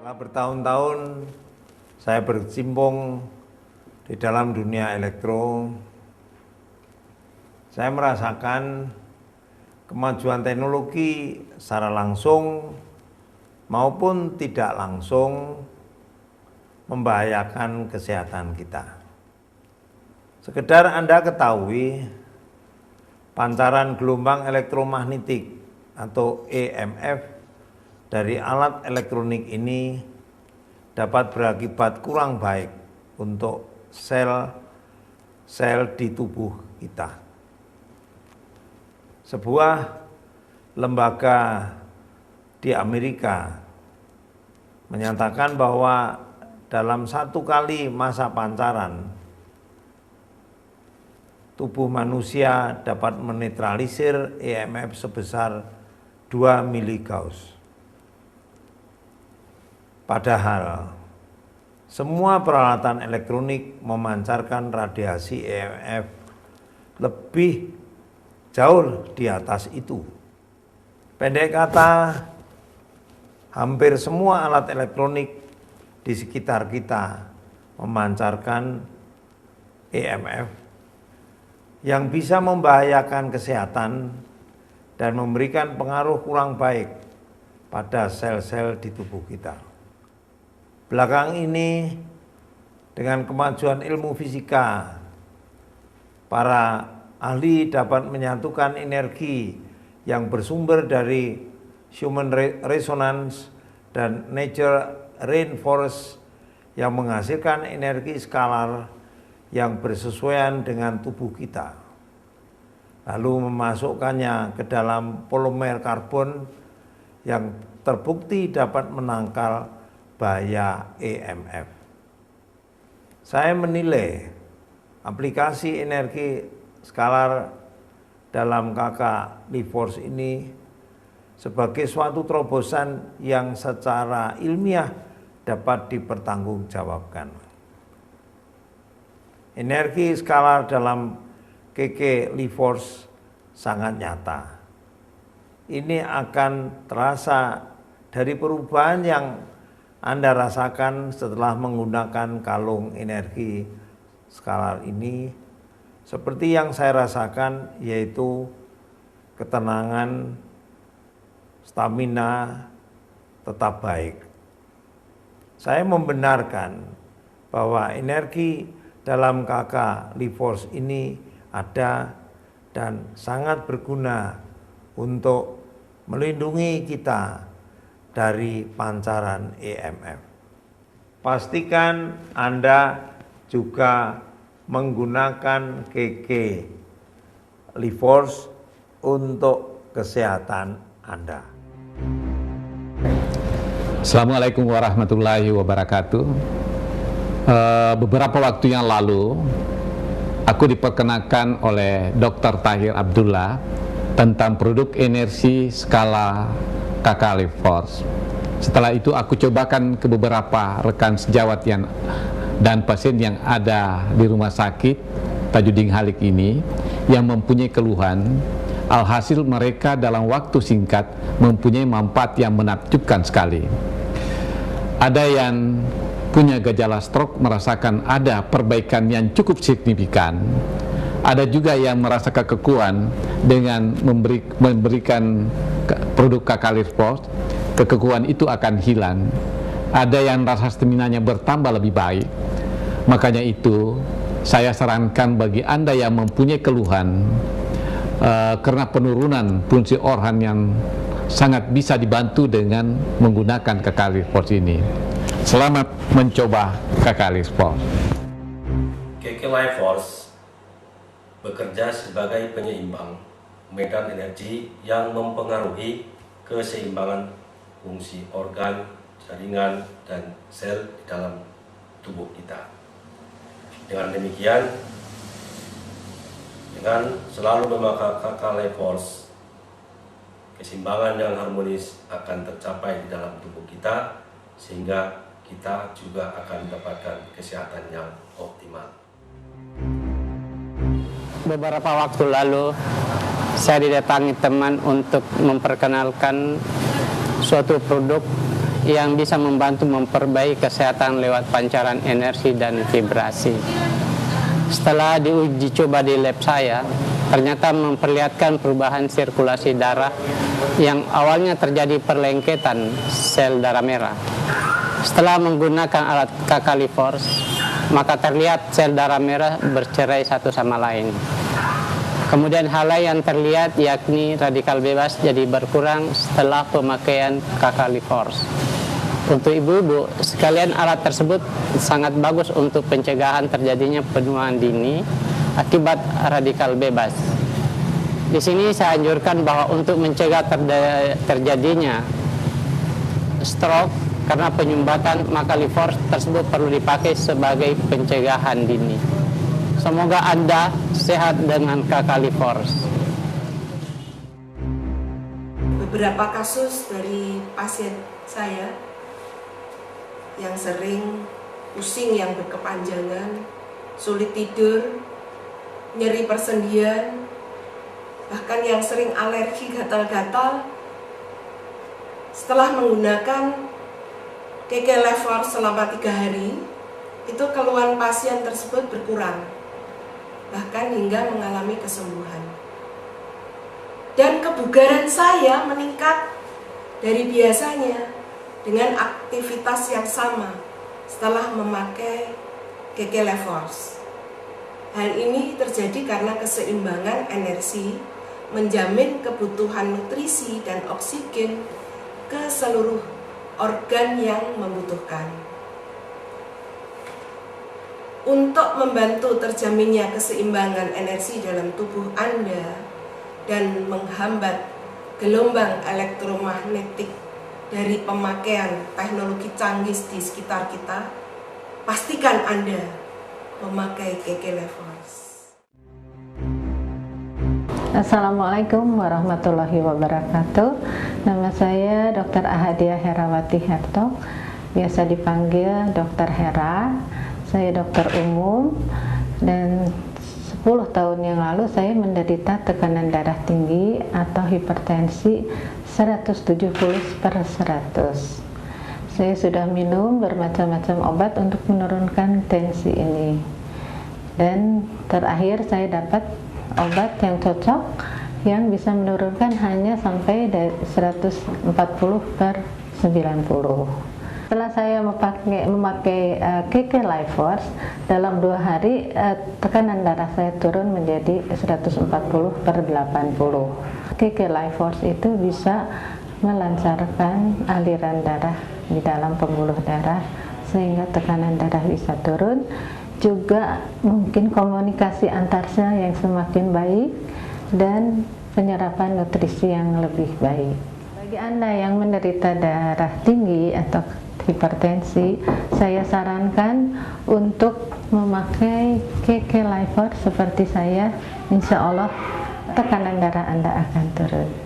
Setelah bertahun-tahun saya berkecimpung di dalam dunia elektro, saya merasakan kemajuan teknologi secara langsung maupun tidak langsung membahayakan kesehatan kita. Sekedar Anda ketahui, pancaran gelombang elektromagnetik atau EMF dari alat elektronik ini dapat berakibat kurang baik untuk sel-sel di tubuh kita. Sebuah lembaga di Amerika menyatakan bahwa dalam satu kali masa pancaran, tubuh manusia dapat menetralisir EMF sebesar 2 miligauss. Padahal semua peralatan elektronik memancarkan radiasi EMF lebih jauh di atas itu. Pendek kata, hampir semua alat elektronik di sekitar kita memancarkan EMF yang bisa membahayakan kesehatan dan memberikan pengaruh kurang baik pada sel-sel di tubuh kita. Belakang ini, dengan kemajuan ilmu fisika, para ahli dapat menyatukan energi yang bersumber dari human resonance dan nature rainforest yang menghasilkan energi skalar yang bersesuaian dengan tubuh kita, lalu memasukkannya ke dalam polimer karbon yang terbukti dapat menangkal bahaya EMF. Saya menilai aplikasi energi skalar dalam KK LIFORCE ini sebagai suatu terobosan yang secara ilmiah dapat dipertanggungjawabkan. Energi skalar dalam KK LIFORCE sangat nyata. Ini akan terasa dari perubahan yang Anda rasakan setelah menggunakan kalung energi skalar ini, seperti yang saya rasakan, yaitu ketenangan, stamina tetap baik. Saya membenarkan bahwa energi dalam KK LIFORCE ini ada dan sangat berguna untuk melindungi kita dari pancaran EMF. Pastikan Anda juga menggunakan KK LIFORCE untuk kesehatan Anda. Assalamualaikum warahmatullahi wabarakatuh. Beberapa waktu yang lalu, aku diperkenalkan oleh Dr. Tahir Abdullah tentang produk energi skala KK LIFORCE. Setelah itu aku cobakan ke beberapa rekan sejawat dan pasien yang ada di rumah sakit Tajudin Halik ini yang mempunyai keluhan. Alhasil mereka dalam waktu singkat mempunyai manfaat yang menakjubkan sekali. Ada yang punya gejala stroke merasakan ada perbaikan yang cukup signifikan. Ada juga yang merasakan kekuatan dengan memberikan produk KK LIFORCE, kekuatan itu akan hilang. Ada yang rasa stamina-nya bertambah lebih baik. Makanya itu saya sarankan bagi Anda yang mempunyai keluhan karena penurunan fungsi organ yang sangat bisa dibantu dengan menggunakan KK LIFORCE ini. Selamat mencoba KK LIFORCE. KK LIFORCE bekerja sebagai penyeimbang medan energi yang mempengaruhi keseimbangan fungsi organ, jaringan, dan sel di dalam tubuh kita. Dengan demikian, dengan selalu memakai KK LIFORCE, keseimbangan yang harmonis akan tercapai di dalam tubuh kita, sehingga kita juga akan mendapatkan kesehatan yang optimal. Beberapa waktu lalu saya didatangi teman untuk memperkenalkan suatu produk yang bisa membantu memperbaiki kesehatan lewat pancaran energi dan vibrasi. Setelah diuji coba di lab saya, ternyata memperlihatkan perubahan sirkulasi darah yang awalnya terjadi perlengketan sel darah merah. Setelah menggunakan alat KK-Liforce, maka terlihat sel darah merah bercerai satu sama lain. Kemudian hal lain yang terlihat yakni radikal bebas jadi berkurang setelah pemakaian KK-Liforce. Untuk ibu-ibu sekalian, alat tersebut sangat bagus untuk pencegahan terjadinya penuaan dini akibat radikal bebas. Di sini saya anjurkan bahwa untuk mencegah terjadinya stroke karena penyumbatan, maka Liforce tersebut perlu dipakai sebagai pencegahan dini. Semoga Anda sehat dengan KK-Liforce. Beberapa kasus dari pasien saya yang sering pusing yang berkepanjangan, sulit tidur, nyeri persendian, bahkan yang sering alergi gatal-gatal, setelah menggunakan KK-Liforce selama 3 hari, itu keluhan pasien tersebut berkurang, bahkan hingga mengalami kesembuhan. Dan kebugaran saya meningkat dari biasanya dengan aktivitas yang sama setelah memakai KK-Liforce. Hal ini terjadi karena keseimbangan energi menjamin kebutuhan nutrisi dan oksigen ke seluruh organ yang membutuhkan. Untuk membantu terjaminnya keseimbangan energi dalam tubuh Anda dan menghambat gelombang elektromagnetik dari pemakaian teknologi canggih di sekitar kita, pastikan Anda memakai KK-Liforce. Assalamualaikum warahmatullahi wabarakatuh. Nama saya Dr. Ahadiah Herawati Hertog, biasa dipanggil Dr. Hera. Saya dokter umum dan 10 tahun yang lalu saya menderita tekanan darah tinggi atau hipertensi 170/100. Saya sudah minum bermacam-macam obat untuk menurunkan tensi ini. Dan terakhir saya dapat obat yang cocok yang bisa menurunkan hanya sampai dari 140/90. Setelah saya memakai KK-Liforce, dalam 2 hari tekanan darah saya turun menjadi 140/80. KK-Liforce itu bisa melancarkan aliran darah di dalam pembuluh darah sehingga tekanan darah bisa turun. Juga mungkin komunikasi antar sel yang semakin baik dan penyerapan nutrisi yang lebih baik. Bagi Anda yang menderita darah tinggi atau hipertensi, saya sarankan untuk memakai KK-Liforce seperti saya. Insya Allah tekanan darah Anda akan turun.